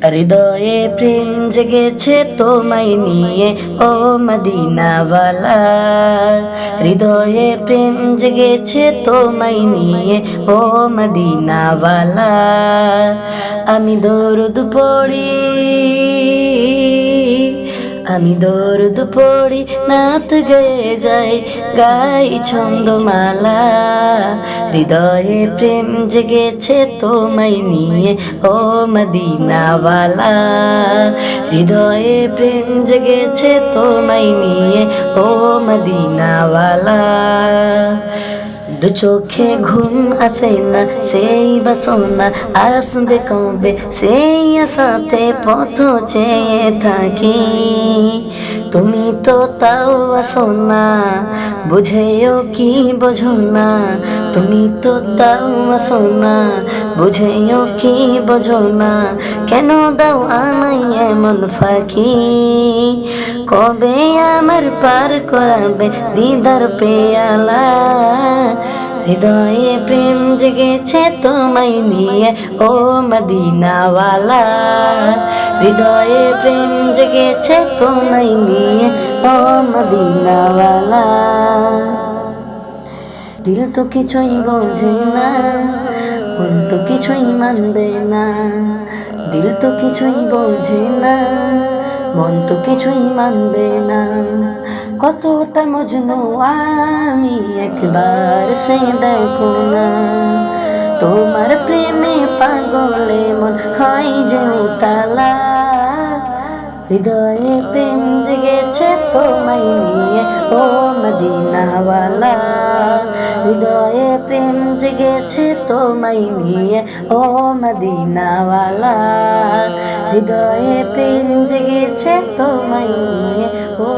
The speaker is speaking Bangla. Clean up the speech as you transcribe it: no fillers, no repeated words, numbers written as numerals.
হৃদয়ে প্রেম জেগেছে তোমায় নিয়ে ও মদিনাওয়ালা। হৃদয়ে প্রেম জেগেছে তোমায় নিয়ে ও মদিনাওয়ালা। আমি দরুদ পড়ি, আমি দরুদ পড়ি, নাত গেয়ে যাই, গাই ছন্দমালা। হৃদয়ে প্রেম জেগেছে তোমায় নিয়ে ও মদিনাওয়ালা। হৃদয়ে প্রেম জেগেছে তোমায় নিয়ে ও মদিনাওয়ালা। দু চোখে ঘুম আসে না, সেই বাসনা আসবে কবে, সেই আশাতে পথ চেয়ে থাকি। তুমি তো তাও আসো না, বুঝেও কি বোঝো না। তুমি তো তাও আসো না, বুঝেও কি বোঝো না। কেন দাও আমায় এমন ফাঁকি, কবে আমার পার করাবে দিদার পেয়ালা। হৃদয়ে প্রেম জেগেছে তোমায় নিয়ে ও মদিনাওয়ালা। হৃদয়ে প্রেম জেগেছে তোমায় নিয়ে ও মদিনাওয়ালা। দিল তো কিছুই বোঝে না, মন তো কিছুই মানবে না। দিল তো কিছুই বোঝে না, মন তো কিছুই মানবে না। কতটা মজনু আমি, একবার সে দেখো না। তোমার প্রেমে পাগলে মন হয় যে উতালা। হৃদয়ে প্রেম জেগেছে তোমায় নিয়ে ও মদিনাওয়ালা। হৃদয়ে প্রেম জেগেছে তোমায় নিয়ে ও মদিনাওয়ালা। হৃদয়ে প্রেম জেগেছে তোমায় নিয়ে ও